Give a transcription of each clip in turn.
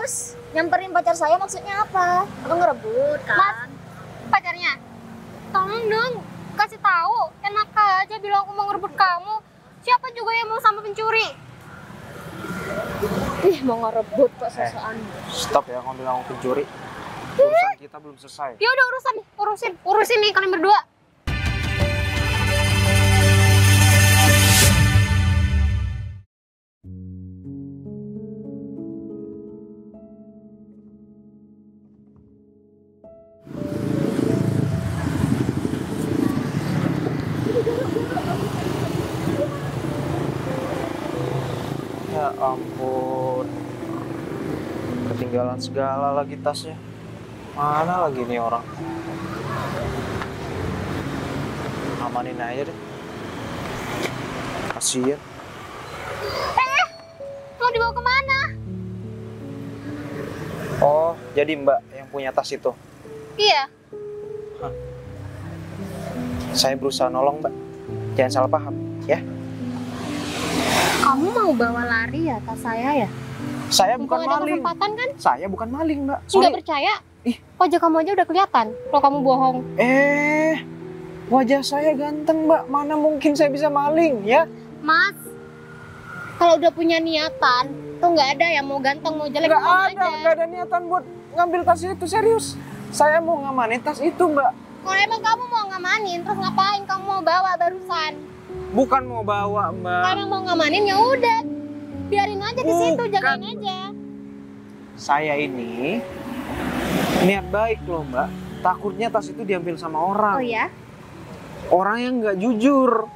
Terus nyamperin pacar saya maksudnya apa? Lu ngerebut kan? Mas, pacarnya, tolong dong kasih tahu. Enak aja bilang aku mau ngerebut kamu. Siapa juga yang mau sama pencuri? Ih, mau ngerebut kok sosokan. Stop ya, kamu bilang aku pencuri. Urusan kita belum selesai. Ya udah urusin nih kalian berdua. Ya ampun. Ketinggalan segala lagi tasnya. Mana lagi nih orang? Amanin aja deh. Kasian. Mau dibawa kemana? Oh, jadi Mbak yang punya tas itu. Iya. Saya berusaha nolong Mbak. Jangan salah paham, ya. Kamu mau bawa lari ya tas saya ya? Saya Mumpung bukan ada maling. kesempatan kan? Saya bukan maling, Mbak. Nggak Sorry. percaya? Ih. Wajah kamu aja udah kelihatan kalau kamu bohong. Wajah saya ganteng, Mbak. Mana mungkin saya bisa maling, ya? Mas, kalau udah punya niatan, tuh nggak ada yang mau ganteng, mau jelek, mau aja. Nggak ada niatan buat ngambil tas itu, serius. Saya mau ngamanin tas itu, Mbak. Kalau emang kamu mau ngamanin, terus ngapain kamu mau bawa barusan? Bukan mau bawa, Mbak. Kalau mau ngamanin ya udah, biarin aja di situ, Bukan. jagain aja. Saya ini niat baik loh, Mbak. Takutnya tas itu diambil sama orang. Oh ya? Orang yang nggak jujur.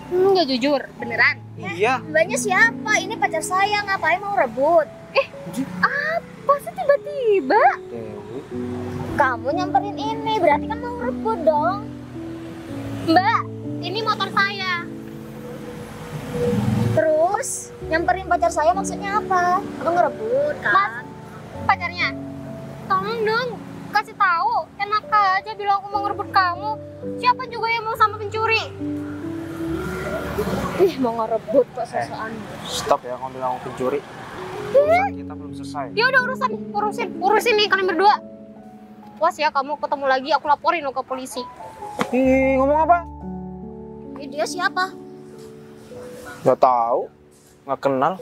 Nggak jujur, beneran? Iya. Mbaknya siapa? Ini pacar saya, ngapain mau rebut? Apa sih tiba-tiba? Dewi. Kamu nyamperin ini, berarti kan mau rebut dong. Mbak, ini motor saya. Terus nyamperin pacar saya maksudnya apa? Lu ngerebut kan? Pacarnya, tolong dong kasih tahu. Enak aja bilang aku mau ngerebut kamu. Siapa juga yang mau sama pencuri? Ih, mau ngerebut kok sosokan. Stop ya, kamu bilang aku pencuri. Urusan kita belum selesai. Ya udah urusin nih kalian berdua. Was ya, kamu ketemu lagi aku laporin lo ke polisi. Ih, ngomong apa? Ih, dia siapa? Nggak tahu. Nggak kenal.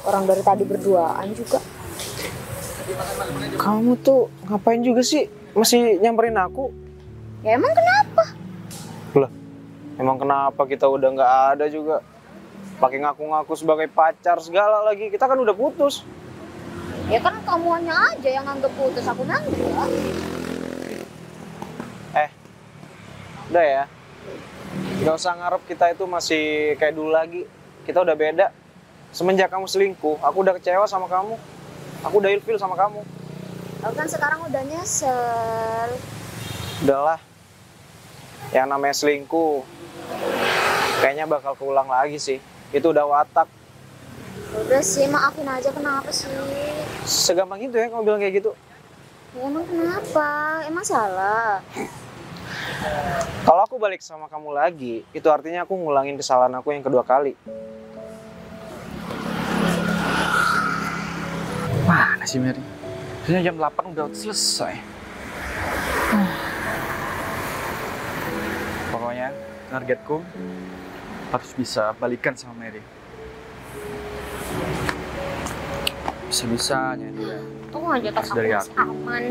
Orang dari tadi berduaan juga. Kamu tuh ngapain juga sih? Masih nyamperin aku? Ya emang kenapa? Lah, emang kenapa kita udah nggak ada juga? Pakai ngaku-ngaku sebagai pacar segala lagi. Kita kan udah putus. Ya kan kamuannya aja yang nganggep putus, aku nganggep. Udah ya. Nggak usah ngarep kita itu masih kayak dulu lagi. Kita udah beda. Semenjak kamu selingkuh, aku udah kecewa sama kamu. Aku udah ilfil sama kamu. Aku kan sekarang udah nyesel. Udahlah. Yang namanya selingkuh, kayaknya bakal keulang lagi sih. Itu udah watak. Udah sih, maafin aja, kenapa sih? Segampang itu ya kamu bilang kayak gitu. Ya emang kenapa? Emang salah? Kalau aku balik sama kamu lagi, itu artinya aku ngulangin kesalahan aku yang kedua kali. Mana sih Mary? Biasanya jam 8 udah selesai. Pokoknya targetku harus bisa balikan sama Mary. Bisa-bisanya dia. Tuh aja tas aku Dari masih aman.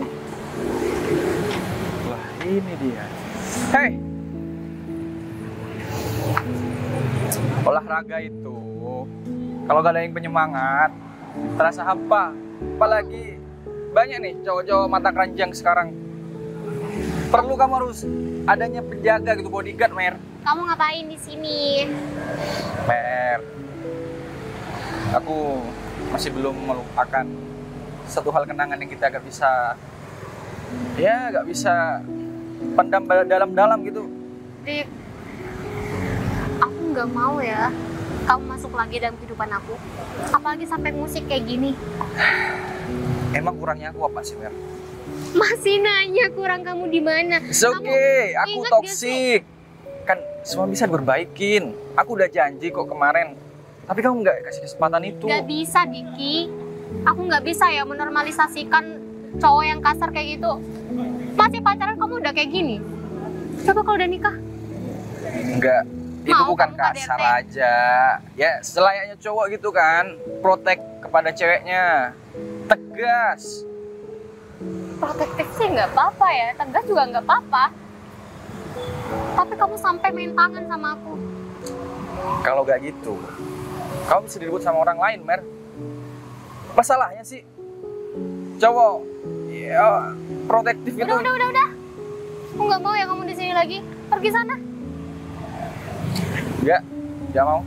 Wah, ini dia. Hei! Olahraga itu kalau gak ada yang penyemangat terasa hampa. Apalagi banyak nih cowok-cowok mata keranjang sekarang. Perlu kamu harus adanya penjaga gitu, bodyguard, Mer. Kamu ngapain di sini? Mer, aku masih belum melupakan satu hal kenangan yang kita gak bisa pendam dalam-dalam gitu. Dik, aku nggak mau ya kamu masuk lagi dalam kehidupan aku. Apalagi sampai musik kayak gini. Emang kurangnya aku apa sih, Mer? Masih nanya kurang kamu di mana? It's okay, aku ingat toksik. Kan semua bisa diperbaikin. Aku udah janji kok kemarin. Tapi kamu nggak kasih kesempatan itu. Gak bisa, Diki. Aku nggak bisa ya menormalisasikan cowok yang kasar kayak gitu. Masih pacaran kamu udah kayak gini. Coba kalau udah nikah. Enggak, itu Mau bukan kamu kasar KDRT? aja. Ya, selayaknya cowok gitu kan, protek kepada ceweknya. Tegas. Protektif sih nggak apa-apa ya, tegas juga nggak apa-apa. Tapi kamu sampai main tangan sama aku. Kalau gak gitu, kamu bisa diribut sama orang lain, Mer. Masalahnya sih, cowok ya protektif itu. Udah. Aku nggak mau ya kamu di sini lagi. Pergi sana. Gak mau.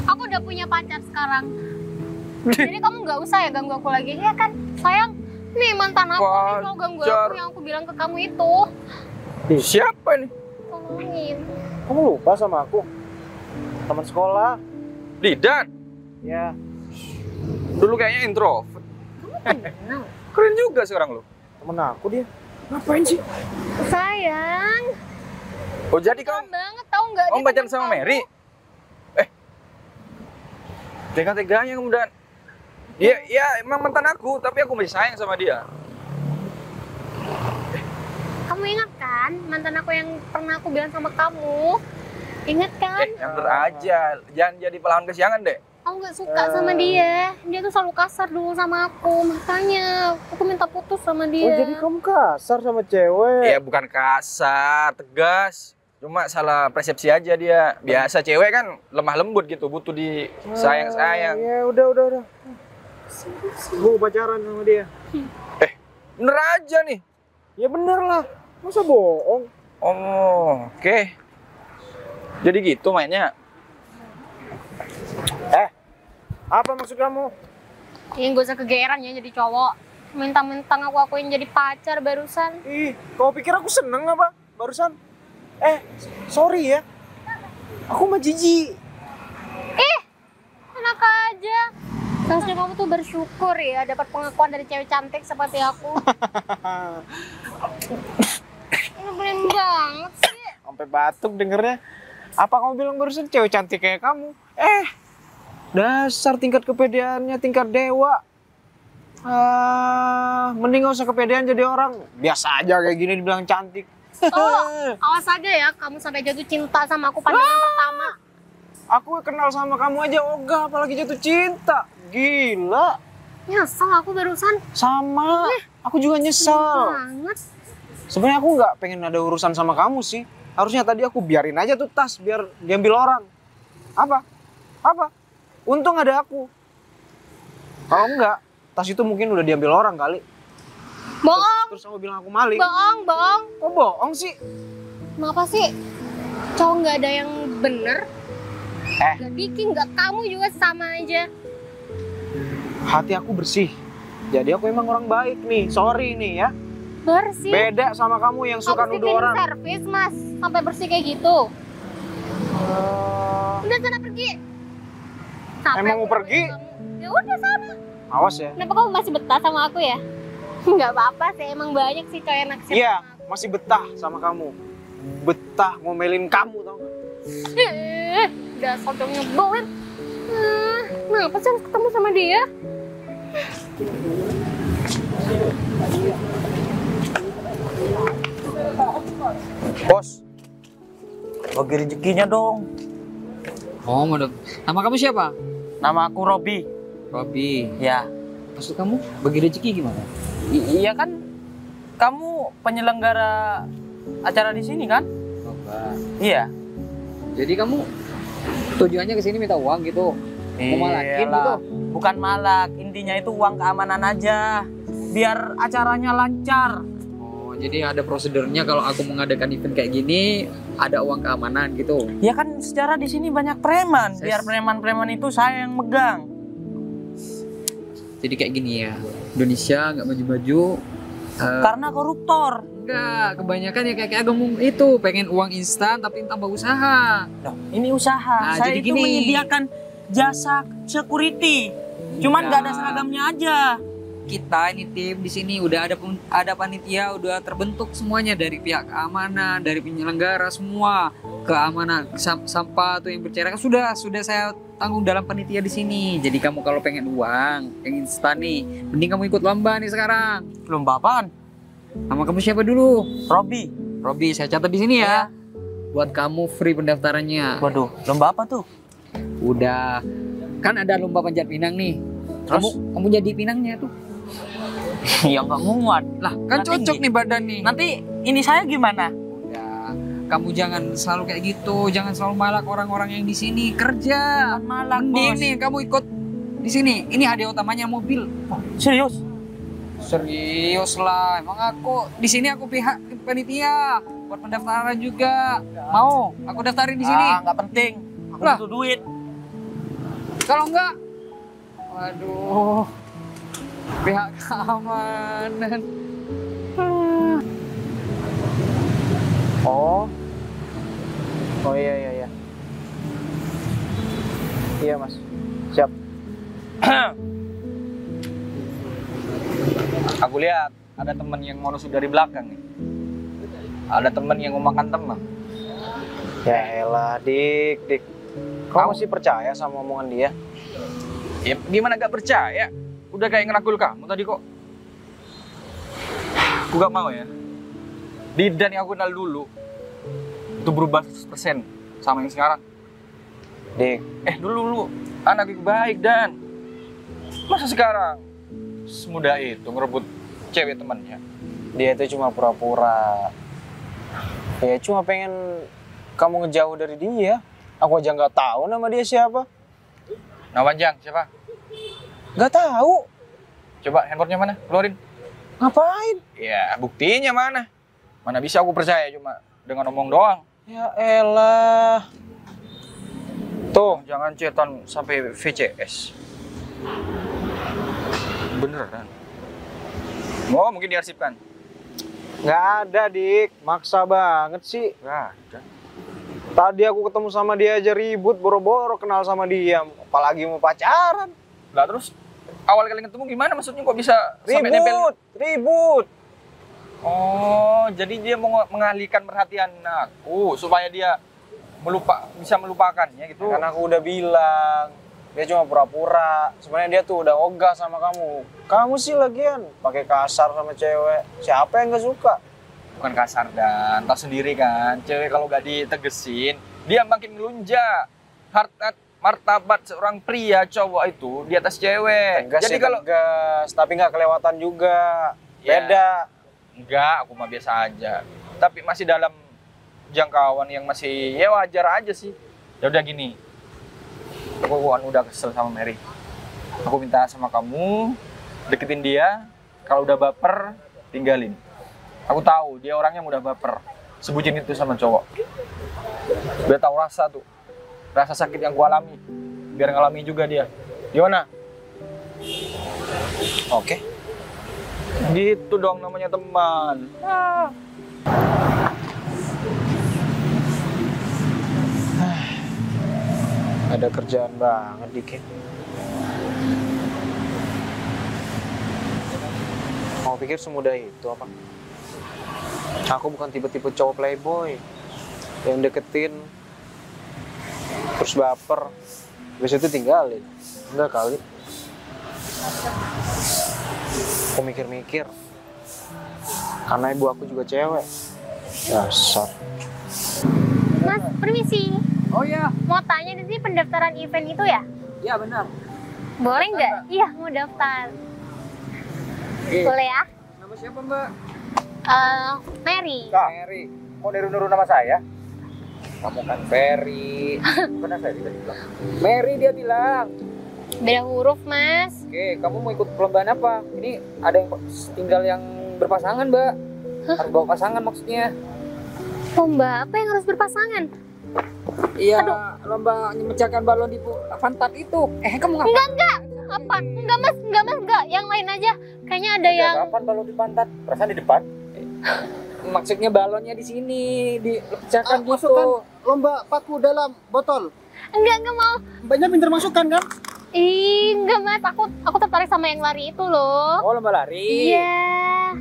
Aku udah punya pacar sekarang. Jadi kamu nggak usah ya ganggu aku lagi, ya kan? Sayang, nih mantan aku nih kalau ganggu Pacar. aku yang aku bilang ke kamu itu. Siapa ini? Tolongin. Kamu lupa sama aku? Teman sekolah. Didan. Ya. Dulu kayaknya introvert. Kenal. Keren juga sekarang lo. Temen aku dia. Ngapain sih? Sayang, Oh jadi keren kamu banget tahu nggak? kamu dia pacaran teman sama kamu. Mary? Tega-teganya kamu Dan. Ya emang mantan aku, tapi aku masih sayang sama dia. Kamu ingat kan mantan aku yang pernah aku bilang sama kamu? Ingat kan? Yang bener aja, jangan jadi pahlawan kesiangan deh. Aku nggak suka sama dia. Dia tuh selalu kasar dulu sama aku. Makanya aku minta putus sama dia. Oh, jadi kamu kasar sama cewek? Ya bukan kasar, tegas. Cuma salah persepsi aja dia. Biasa cewek kan lemah lembut gitu, butuh di sayang-sayang. Ya udah. Gue pacaran sama dia. Bener aja nih. Ya bener lah. Masa bohong? Oh, oke. Jadi gitu mainnya. Apa maksud kamu? Ya gak usah kegeeran ya jadi cowok. Mentang-mentang aku akuin jadi pacar barusan. Ih, kau pikir aku seneng apa? Barusan? Sorry ya. Aku mah jijik. Enak aja. Seharusnya kamu tuh bersyukur ya dapat pengakuan dari cewek cantik seperti aku. Nyebelin banget sih. Sampai batuk dengernya. Apa kamu bilang barusan cewek cantik kayak kamu? Dasar tingkat kepedeannya tingkat dewa. Mending gak usah kepedean jadi orang. Biasa aja kayak gini dibilang cantik. Oh, awas aja ya kamu sampai jatuh cinta sama aku pandangan pertama. Aku kenal sama kamu aja ogah, apalagi jatuh cinta. Gila. Nyesel aku barusan. Sama. Aku juga nyesel. Banget. Sebenarnya aku nggak pengen ada urusan sama kamu sih. Harusnya tadi aku biarin aja tuh tas biar diambil orang. Apa? Untung ada aku. Kalau enggak, tas itu mungkin udah diambil orang kali. Bohong, Terus kamu bilang aku maling. bohong. Kok bohong sih? Kenapa sih? Cowok nggak ada yang bener. Gak bikin, nggak kamu juga sama aja. Hati aku bersih. Jadi aku emang orang baik nih. Sorry nih ya. Bersih. Beda sama kamu yang suka Kamu sih nuduh cleaning orang. service, Mas. Sampai bersih kayak gitu. Udah sana pergi. Capek Emang mau aku pergi? nungguin kamu. Ya udah sana. Awas ya. Kenapa kamu masih betah sama aku ya? Nggak apa-apa sih, emang banyak sih cowok yang naksir Iya, sama aku. masih betah sama kamu. Betah ngomelin kamu tau gak? Udah sodong nyebelin. Kenapa sih harus ketemu sama dia? Bos, bagi rezekinya dong. Oh, nama kamu siapa? Nama aku Robi. Robi. Ya, Maksud kamu bagi rezeki gimana? iya kan? Kamu penyelenggara acara di sini kan? Oh, enggak. Iya. Jadi kamu tujuannya ke sini minta uang gitu? Mau malakin gitu? Bukan malak, intinya itu uang keamanan aja. Biar acaranya lancar. Oh, jadi ada prosedurnya kalau aku mengadakan event kayak gini, ada uang keamanan gitu. Ya kan secara di sini banyak preman. Biar preman-preman itu saya yang megang. Jadi kayak gini ya, Indonesia nggak maju-maju. Karena koruptor. Enggak, kebanyakan ya kayak ngomong itu pengen uang instan tapi tambah usaha. Loh, ini usaha. Nah, Saya jadi itu gini. menyediakan jasa security. Cuman nggak ada seragamnya aja. Kita ini tim di sini udah ada panitia, udah terbentuk semuanya dari pihak keamanan, dari penyelenggara semua keamanan sampah tuh yang bercerakan sudah saya tanggung dalam panitia di sini. Jadi kamu kalau pengen uang yang instan nih, mending kamu ikut lomba nih sekarang. Lomba apaan? Nama kamu siapa dulu? Robi. Robi, saya catat di sini ya. Buat kamu free pendaftarannya. Waduh, lomba apa tuh? Udah, kan ada lomba panjat pinang nih. Terus? Kamu jadi pinangnya tuh. Ya nggak muat. Lah, kan Nggak cocok tinggi. nih badan nih. Nanti ini saya gimana? Udah, kamu jangan selalu kayak gitu. Jangan selalu malak orang-orang yang di sini kerja. Malak, Mending Bos. nih kamu ikut di sini. Ini hadiah utamanya mobil. Serius? Serius lah, emang aku di sini aku pihak panitia buat pendaftaran juga. Mau? Aku daftarin di sini. Ah, nggak penting. Aku Lah. butuh duit. Kalau enggak, waduh, pihak keamanan. Oh. Oh iya iya iya. Iya, Mas. Siap. Aku lihat ada teman yang mau nusuk dari belakang nih. Ada teman yang mau makan teman. Ya elah, Dik. Kau masih percaya sama omongan dia? Ya gimana gak percaya? Udah kayak ngerangkul kamu tadi kok. Aku gak mau ya. Didan yang aku kenal dulu itu berubah 100% sama yang sekarang. Dik, Dulu anak yang baik dan masa sekarang semudah itu ngerebut cewek temannya. dia itu cuma pura-pura. Ya cuma pengen kamu ngejauh dari dia. Aku aja nggak tahu nama dia siapa. Nah, Wanjang siapa? Nggak tahu. Coba handphonenya mana? Keluarin. Ngapain? Ya, buktinya mana? Mana bisa aku percaya cuma dengan omong doang. Ya elah. Tuh, Jangan cetan sampai VCS. Beneran. Oh, mungkin diarsipkan. nggak ada, Dik. Maksa banget sih. Nggak ada. Tadi aku ketemu sama dia aja ribut, boro-boro kenal sama dia. Apalagi mau pacaran. Lah terus awal kali ketemu gimana maksudnya kok bisa sampai nempel? Ribut. Oh, jadi dia mau mengalihkan perhatian aku supaya dia bisa melupakannya gitu. Kan aku udah bilang, dia cuma pura-pura. Sebenarnya dia tuh udah ogah sama kamu. Kamu sih lagian pakai kasar sama cewek. Siapa yang nggak suka? Bukan kasar dan tahu sendiri kan, cewek kalau gak ditegesin, dia makin ngelunjak. Harta martabat seorang pria cowok itu di atas cewek. Tegas Jadi ya kalau tegas, tapi nggak kelewatan juga. Ya. Beda. enggak, aku mah biasa aja. Tapi masih dalam jangkauan yang masih ya wajar aja sih. Ya udah gini. Aku kan udah kesel sama Mary. Aku minta sama kamu deketin dia. Kalau udah baper, tinggalin. Aku tahu dia orangnya mudah baper. Sebutin itu sama cowok. Biar tahu rasa tuh. Rasa sakit yang gua alami. Biar ngalami juga dia. Gimana? Oke. Gitu dong namanya teman. Ada kerjaan banget dikit. Mau pikir semudah itu apa? Aku bukan tipe-tipe cowok playboy yang deketin terus baper, habis itu tinggalin. Enggak kali. Aku mikir-mikir, karena ibu aku juga cewek. Dasar. Mas, permisi. Oh ya, Mau tanya di sini pendaftaran event itu ya? iya benar. Boleh nggak? Iya, mau daftar. Boleh ya? Nama siapa Mbak? Mary. Mary, mau niru-niru nama saya? Kamu kan Ferry. Bukan Ferry tadi bilang. Mary dia bilang. Beda huruf, Mas. Oke, kamu mau ikut perlombaan apa? Ini ada yang tinggal yang berpasangan, Mbak. Harus bawa pasangan maksudnya. Lomba apa yang harus berpasangan? Iya, lomba memecahkan balon di pantat itu. Kamu ngapain? Enggak. Apa? Enggak, Mas. Enggak. Yang lain aja. Kayaknya ada yang... Kapan balon di pantat? Perasaan di depan? Maksudnya balonnya di sini, dipecahkan gitu. Masukkan lomba paku dalam botol. Enggak mau. Mbaknya pinter masukkan kan? Enggak, Mas. Aku tertarik sama yang lari itu loh. Oh, lomba lari. Iya.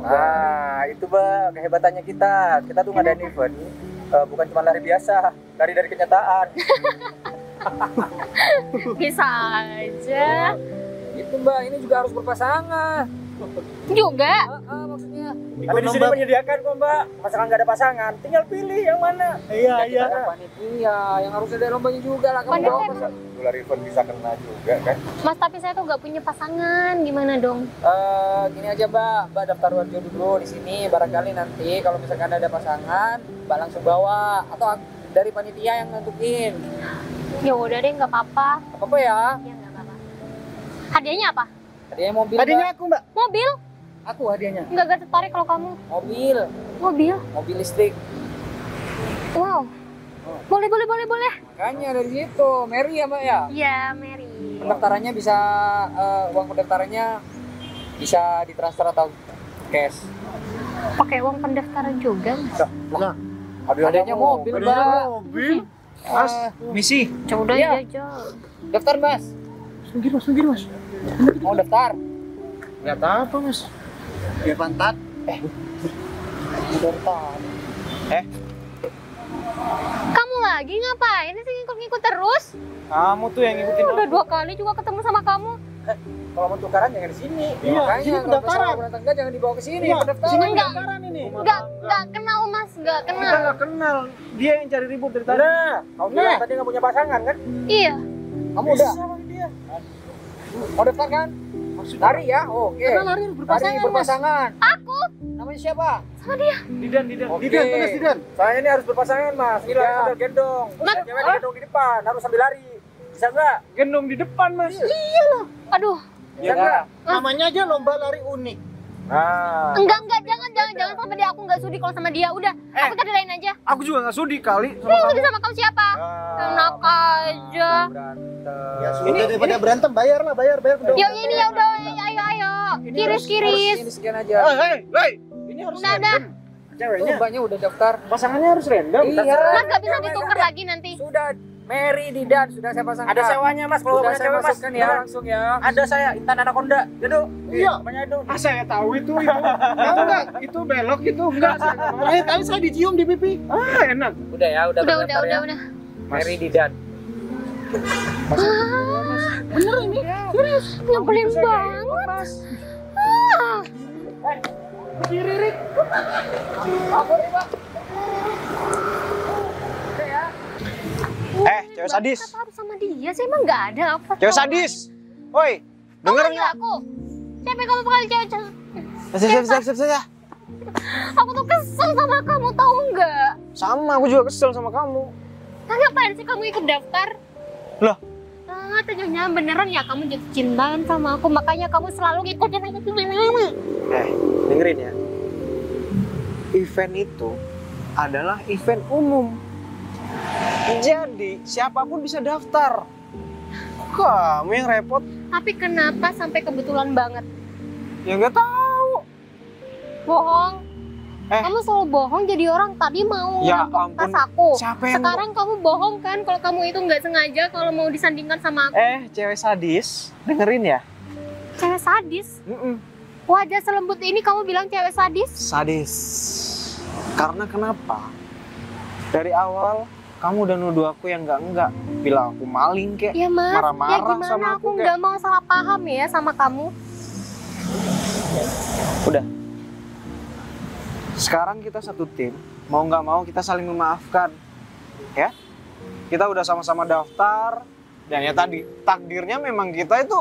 Ah, itu Mbak, kehebatannya kita. Kita tuh ngadain event, bukan cuma lari biasa, lari dari kenyataan. Bisa aja. Itu Mbak, ini juga harus berpasangan. Juga. Maksudnya. Tapi di sini menyediakan kok Mbak. Masakan nggak ada pasangan, tinggal pilih yang mana. Iya, iya. Panitia, yang harus ada lombanya juga lah. Kamu Panitia bawa emang- masa- Dolar event bisa kena juga kan. Mas, tapi saya tuh gak punya pasangan. Gimana dong? Gini aja Mbak daftar warjo dulu di sini. Barangkali nanti kalau misalkan ada pasangan, Mbak langsung bawa. Atau dari panitia yang nentuin. Ya udah deh, nggak apa-apa. Apa ya? Ya nggak apa-apa. Hadiahnya apa? Hadiahnya mobil Tadinya Mbak. aku, Mbak. Mobil? Aku hadiahnya. Nggak tertarik kalau kamu. Mobil. Mobil? Listrik. Wow. Boleh. Makanya dari situ, Mary ya Mbak ya? Ya, Mary. Pendaftarannya bisa, uang pendaftarannya bisa ditransfer atau cash. Pakai uang pendaftaran juga, Mas. Nah, Hadiahnya mobil tadinya Mbak. mobil. Mas, misi. Coba Iya. aja. Daftar Mas. Minggir, Mas. Mau daftar? Nggak apa Mas. Ya pantat. Daftar. Kamu lagi ngapain sih ngikut-ngikut terus? Kamu tuh yang ngikutin Udah aku. 2 kali juga ketemu sama kamu. Kalau mau tukaran jangan di sini. Iya, Makanya sini kalau pendaftaran. masalah rumah tangga jangan dibawa ke sini. Iya, Pendaftaran. sini Enggak. pendaftaran ini. Nggak kenal, Mas. Nggak Kita kenal. nggak kenal. Dia yang cari ribut dari tadi. Nah, kamu bilang tadi nggak punya pasangan kan? Iya. Kamu udah? Sama dia. Mau daftar kan? Lari ya? Oke. Karena lari Lari berpasangan, Mas. berpasangan. Aku Namanya siapa? Didan. Oke. Didan, tugas Didan. Saya ini harus berpasangan Mas. Ini lari sambil gendong. Mas. Cewek gendong di depan, harus sambil lari. Bisa nggak? Gendong di depan Mas. Aduh. Bisa nggak? Namanya aja lomba lari unik. Nah, Enggak, jangan sama dia. Aku nggak sudi kalau sama dia. Udah, aku cari lain aja. aku juga nggak sudi kali sama Yang kamu. sudi sama kamu siapa? Enak aja. Ya sudah daripada berantem bayar dong. Yuk ini ya udah, ayo. Kiris. Ini sekian aja. Hei. Ini harus Udah. random. Ceweknya. Lombanya udah daftar. Pasangannya harus random. Iya. Mas nggak bisa ditukar lagi nanti. Sudah Mary Didan sudah saya pasangkan. Ada sewanya Mas, kalau Sudah punya saya cewek Mas. masukkan ya langsung ya. Ada saya, Intan Anaconda. Duduk. Iya. Namanya Duduk. Ah, saya tahu itu. Tahu enggak? Itu belok itu enggak. Terakhir kali saya dicium di pipi. Ah, enak. Udah ya, udah. Udah. terdaftar ya. Mary Didan. Bener ini. Serius, nyebelin banget. Ah. Cewek sadis. Kenapa harus sama dia sih? Emang nggak ada apa? Cewek sadis. Woi, denger Dengar nggak? aku? Siapa yang kamu panggil cewek? Siap. Aku tuh kesel sama kamu, tahu nggak? Sama, aku juga kesel sama kamu. Nah, ngapain sih kamu ikut daftar? Loh? Tujuannya beneran ya kamu jatuh cintaan sama aku, makanya kamu selalu ngikutin aku kemana-mana. Dengerin ya. Event itu adalah event umum. Jadi, siapapun bisa daftar. Kamu yang repot. Tapi kenapa sampai kebetulan banget? Ya nggak tahu. Bohong. Kamu selalu bohong jadi orang tadi mau Ya ngerampok tas ampun. aku. Siapa yang Sekarang kamu bohong kan kalau kamu itu nggak sengaja kalau mau disandingkan sama aku. cewek sadis. Dengerin ya. Cewek sadis. Wajah selembut ini kamu bilang cewek sadis? Sadis. Karena kenapa? Dari awal kamu udah nuduh aku yang enggak. Bilang aku maling kek. Ya mas, Marah-marah ya gimana sama aku aku, nggak mau salah paham ya sama kamu. Udah. Sekarang kita satu tim. Mau nggak mau kita saling memaafkan. Ya? Kita udah sama-sama daftar. Dan ya tadi, takdirnya memang kita itu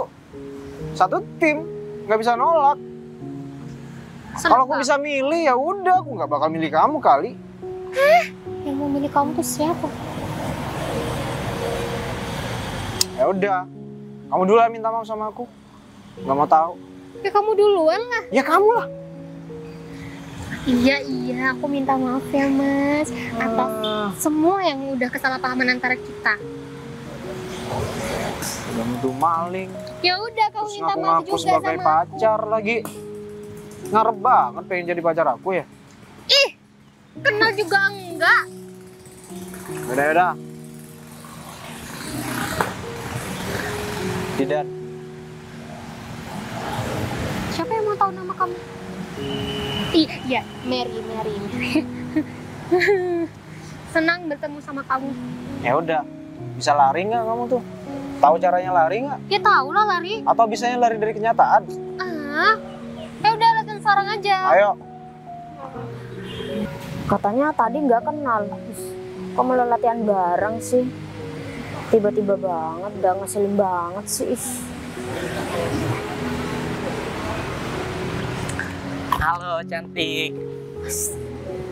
satu tim. Nggak bisa nolak. Kalau aku bisa milih ya udah, aku nggak bakal milih kamu kali. Yang mau milih kamu tuh siapa? Ya udah, kamu dulu lah minta maaf sama aku. Nggak mau tahu. Ya kamu duluan lah. Ya kamu lah. Iya, aku minta maaf ya mas atas semua yang udah kesalahpahaman antara kita. Udah nuduh maling. Ya udah kamu Terus minta maaf ngaku-ngaku juga sebagai sama aku. pacar lagi. Ngarep banget pengen jadi pacar aku ya. Kenal juga enggak. Udah. Tidak. Siapa yang mau tahu nama kamu? Iya, Mary. Senang bertemu sama kamu. Ya udah, Bisa lari nggak kamu tuh? Tahu caranya lari nggak? Ya tahu lah lari. Atau bisanya lari dari kenyataan? Ah, ya udah latihan sekarang aja. Ayo. Katanya tadi nggak kenal. Kok malah latihan bareng sih? Tiba-tiba banget, udah ngeselin banget sih. Halo cantik.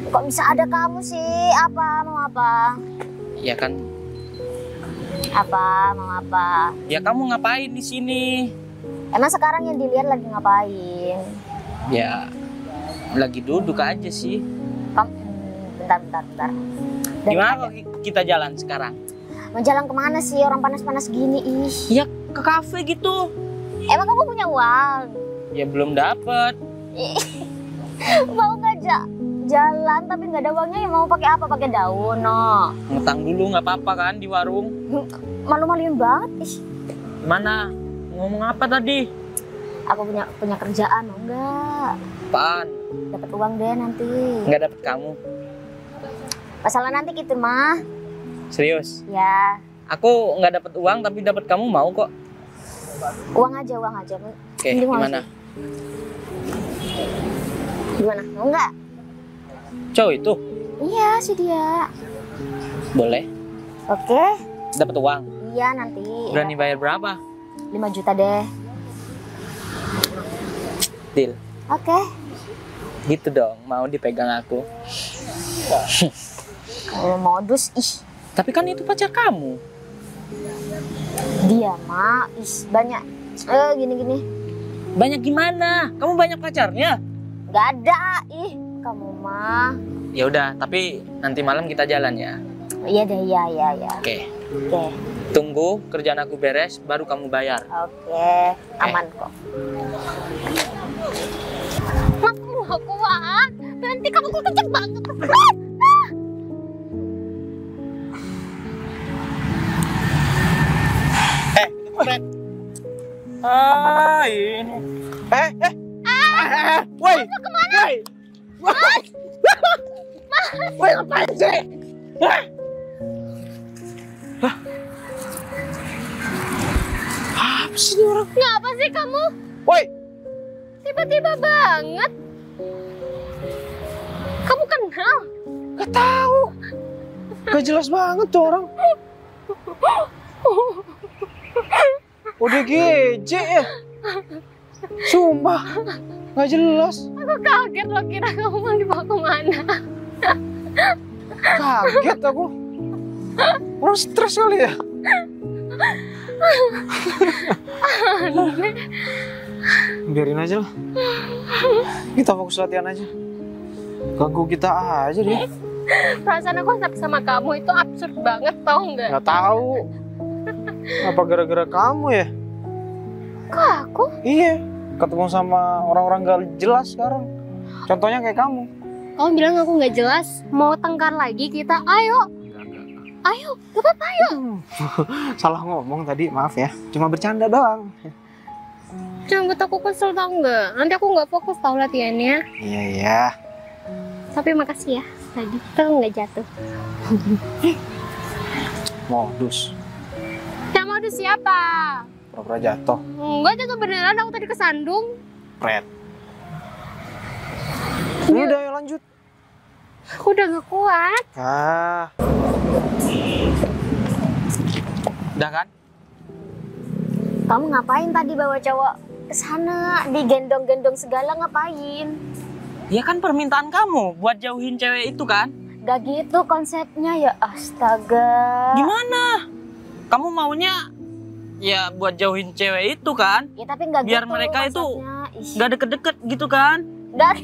Kok bisa ada kamu sih? Apa? Mau apa? Ya kan, Apa? Mau apa? ya kamu ngapain di sini? Emang sekarang yang dilihat lagi ngapain? Ya lagi duduk aja sih. Kamu, bentar. Gimana kalau kita jalan sekarang? Mau jalan kemana sih? Orang panas-panas gini, ih. Ya ke kafe gitu. Emang kamu punya uang? Ya belum dapet. Mau nggak jalan tapi nggak ada uangnya, ya mau pakai apa? Pakai daun, no. Ngutang dulu nggak apa-apa kan di warung. Malu-maluin banget, ih. Mana? Ngomong apa tadi? Aku punya kerjaan, mau nggak? Apaan? Dapat uang deh nanti. Nggak dapet kamu. Masalah nanti gitu mah. Serius? Ya, Aku nggak dapet uang tapi dapet kamu mau kok. uang aja. Oke, Ini mau gimana? Gimana? Mau nggak? Cowok itu? Iya sih dia. Boleh. Oke. Dapet uang. Iya nanti. Berani bayar berapa? 5 juta deh. Deal. Oke. Gitu dong, mau dipegang aku. Kalau modus, ih. Tapi kan itu pacar kamu. Dia mah, ih banyak. Gini. Banyak gimana? Kamu banyak pacarnya? Gak ada, ih. Kamu mah. Ya udah, tapi nanti malam kita jalan ya. Iya deh, iya. Oke. Oke. Tunggu kerjaan aku beres, baru kamu bayar. Oke, aman kok. Aku nggak kuat. Nanti kamu tuh kenceng banget. Ini. Woi, kemana? Woi, ngapain sih? Apa sih ini orang? Ngapa sih kamu? Woi, Tiba-tiba banget. Kamu kenal? gak tahu. Gak jelas banget tuh orang. ODGJ ya? Sumpah, gak jelas. Aku kaget loh, kira kamu mau dibawa kemana. Kaget aku. Orang stres kali ya? Biarin aja lah. Kita fokus latihan aja. Ganggu kita aja dia. Perasaan aku sama kamu itu absurd banget, tau nggak? Gak tahu. Apa gara-gara kamu ya? Kok aku? Iya. Ketemu sama orang-orang gak jelas sekarang. Contohnya kayak kamu. Kamu bilang aku nggak jelas. Mau tengkar lagi kita? Ayo. Ayo, gak apa-apa, ayo. Salah ngomong tadi, maaf ya. Cuma bercanda doang. Jangan buat aku kesel, tau nggak? Nanti aku nggak fokus tau latihannya. Iya. Tapi makasih ya, tadi kamu nggak jatuh. Modus. Yang modus siapa? Pura-pura jatuh. Enggak jatuh beneran, aku tadi kesandung. Pret. Ini udah ya lanjut. Aku udah gak kuat. Udah kan? Kamu ngapain tadi bawa cowok ke sana? Digendong-gendong segala ngapain? Ya kan permintaan kamu buat jauhin cewek itu kan? Gak gitu konsepnya ya, astaga. Gimana? Kamu maunya ya buat jauhin cewek itu kan? Ya tapi gak Biar gitu mereka itu konsepnya. Ih, Gak deket-deket gitu kan? gak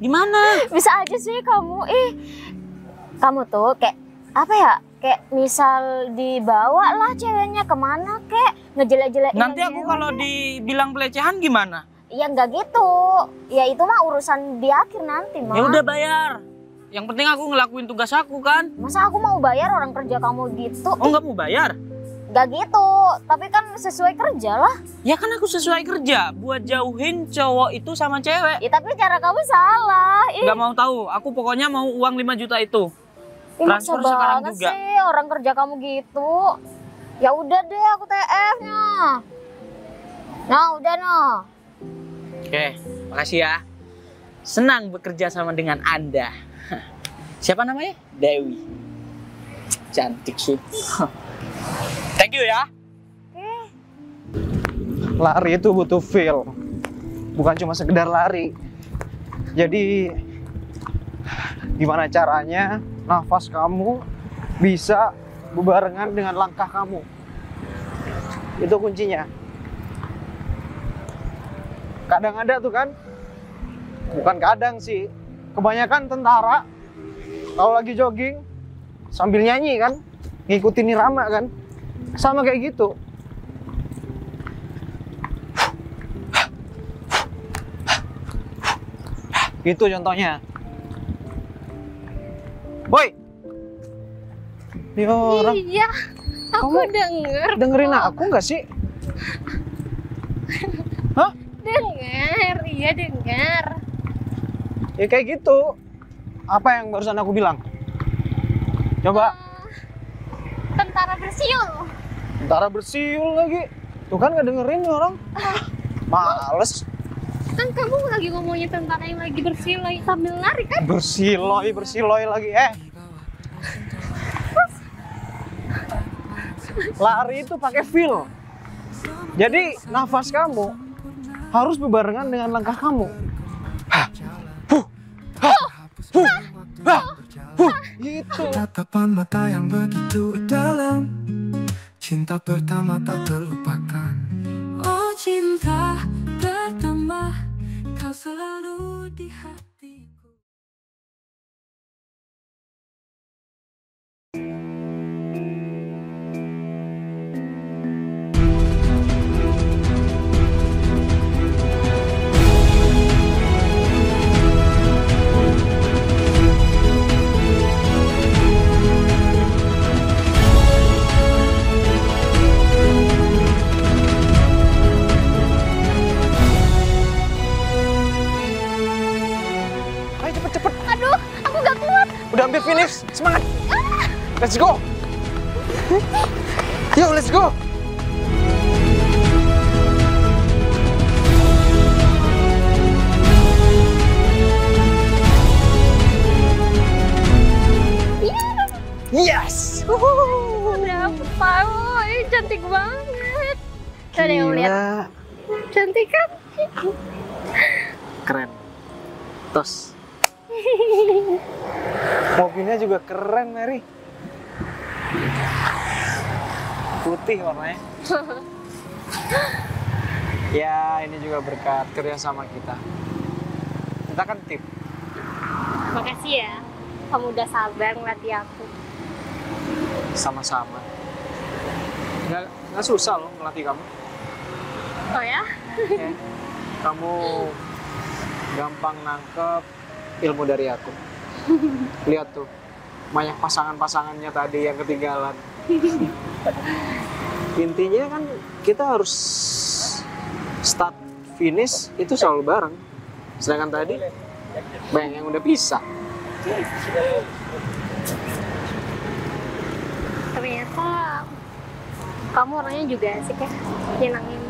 Gimana? bisa aja sih kamu. Kamu tuh kayak apa ya? Kayak misal dibawa lah ceweknya kemana kek ngejelek-jelekin. Nanti aku kalau dibilang pelecehan gimana? Ya nggak gitu. Ya itu mah urusan di akhir nanti mah. Ya udah bayar. Yang penting aku ngelakuin tugas aku kan. Masa aku mau bayar orang kerja kamu gitu? Oh nggak mau bayar? Gak gitu. Tapi kan sesuai kerja lah. Ya kan aku sesuai kerja buat jauhin cowok itu sama cewek. Ya tapi cara kamu salah. Gak mau tahu. Aku pokoknya mau uang 5 juta itu. Ih, maksa Transfer sekarang banget juga. sih orang kerja kamu gitu. Ya udah deh, aku TF-nya. Nah, udah noh. Oke, makasih ya. Senang bekerja sama dengan Anda. Siapa namanya? Dewi. Cantik sih. Thank you ya. Lari itu butuh feel, bukan cuma sekedar lari. Jadi gimana caranya nafas kamu bisa berbarengan dengan langkah kamu? Itu kuncinya. Kadang ada tuh kan, bukan kadang sih, kebanyakan tentara kalau lagi jogging sambil nyanyi kan, ngikutin irama kan, sama kayak gitu. Gitu contohnya. Boy. Ini orang Iya, aku denger. dengerin aku nggak sih? Hah? Denger, iya denger. Ya kayak gitu. Apa yang barusan aku bilang? Coba. Tentara bersiul. Tentara bersiul lagi. Tuh kan nggak dengerin nih orang. Males. Kan kamu lagi ngomongin tentara yang lagi bersiul lagi sambil lari kan? Bersiloy lagi. Lari itu pakai feel. Jadi nafas kamu harus berbarengan dengan langkah kamu. Gitu. Tatapan mata yang begitu dalam, cinta pertama tak terlupakan. Oh cinta pertama, kau selalu di hatiku. Ayo cepet. Aduh, aku gak kuat. Udah hampir finish. Semangat. Let's go. Yuk, let's go. Yes. Berapa? Woi, cantik banget. Coba deh kamu lihat. Gila. Cantik kan? Keren. Tos. Mobilnya juga keren, Mary. Putih warnanya. Ya, ini juga berkat kerjasama kita. Kita kan tim. Makasih ya. Kamu udah sabar ngelatih aku. Sama-sama. Nggak susah loh ngelatih kamu. Oh ya? Ya. Kamu gampang nangkep ilmu dari aku. Lihat tuh, banyak pasangan-pasangannya tadi yang ketinggalan. Intinya kan kita harus start finish itu selalu bareng. Sedangkan tadi banyak yang udah pisah. Ternyata kamu orangnya juga asik ya, nyenangin.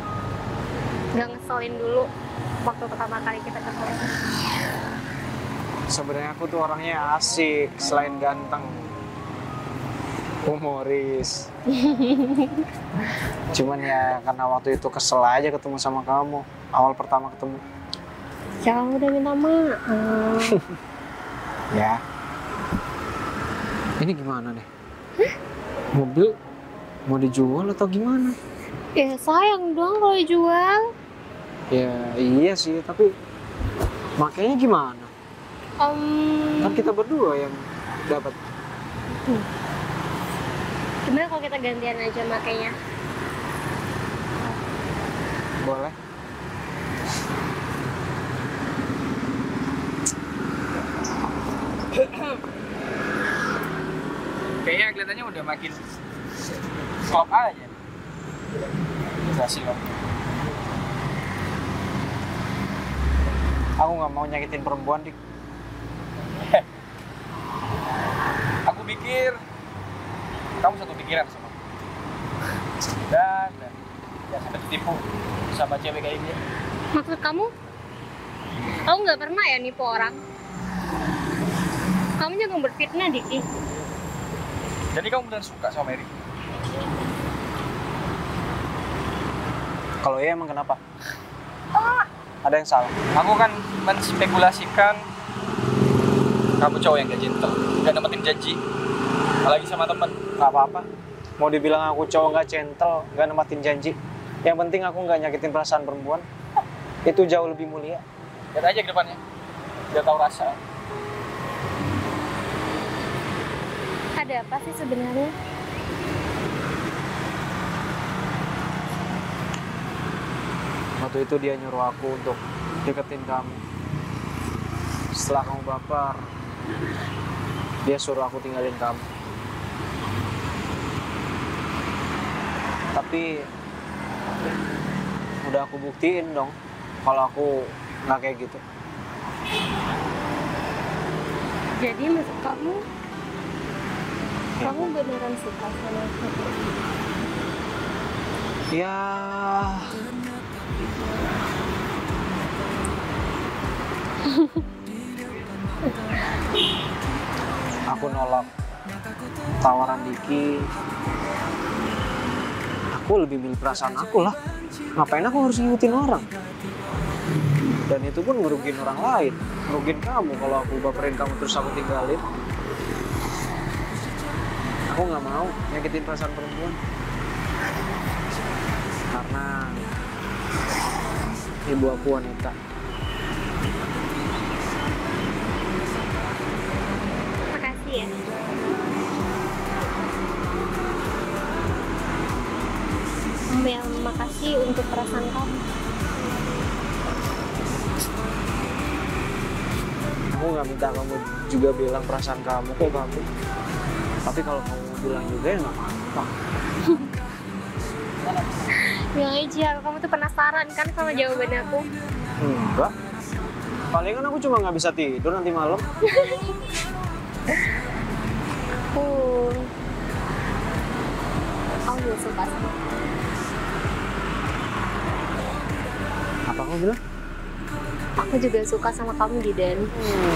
Gak ngeselin dulu waktu pertama kali kita ketemu. Sebenarnya aku tuh orangnya asik, selain ganteng, humoris. Cuman ya karena waktu itu kesel aja ketemu sama kamu, awal pertama ketemu. Jangan udah minta maaf. Ya. Ini gimana nih? Mobil mau dijual atau gimana? Ya sayang dong kalau dijual. Ya iya sih, tapi makanya gimana? Kan kita berdua yang dapat. Gimana kalau kita gantian aja makanya? Boleh. Kayaknya kelihatannya udah makin klop aja. Kasih om. Aku nggak mau nyakitin perempuan, Dik. Aku pikir kamu satu pikiran sama aku. Dan jangan sampai tertipu sama cewek kayak dia. Maksud kamu nggak pernah ya nipu orang? Kamu jangan berfitnah, Diki. Jadi kamu benar suka sama Mary? Kalau iya emang kenapa? Ada yang salah? Aku kan menspekulasikan kamu cowok yang gak gentle, gak nemetin janji, apalagi sama temen. Gak apa-apa. Mau dibilang aku cowok gak gentle, gak nempatin janji. Yang penting aku gak nyakitin perasaan perempuan. Itu jauh lebih mulia. Lihat aja ke depannya, biar tahu rasa. Ada apa sih sebenarnya? Waktu itu dia nyuruh aku untuk deketin kamu. Setelah kamu baper, dia suruh aku tinggalin kamu. Tapi udah aku buktiin dong kalau aku nggak kayak gitu. Jadi maksud kamu beneran suka sama aku? Ya, aku nolak tawaran Diki. Aku lebih milih perasaan aku lah. Ngapain aku harus ngikutin orang? Dan itu pun ngerugiin orang lain. Ngerugiin kamu kalau aku baperin kamu terus aku tinggalin. Aku nggak mau nyakitin perasaan perempuan. Karena ibu aku wanita. Makasih ya. Makasih untuk perasaan kamu. Aku nggak minta kamu juga bilang perasaan kamu ke kamu. Tapi kalau kamu bilang juga ya nggak apa-apa. Ya aja, kamu tuh penasaran kan sama jawaban aku? Enggak. Palingan aku cuma nggak bisa tidur nanti malam. Aku juga suka sama kamu. Apa kamu bilang? Aku juga suka sama kamu, Didan.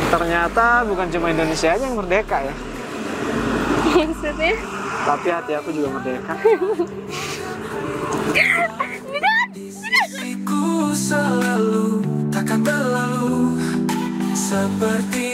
Ternyata bukan cuma Indonesia aja yang merdeka ya. Maksudnya? Tapi hati aku juga merdeka. Ku selalu takkan berlalu seperti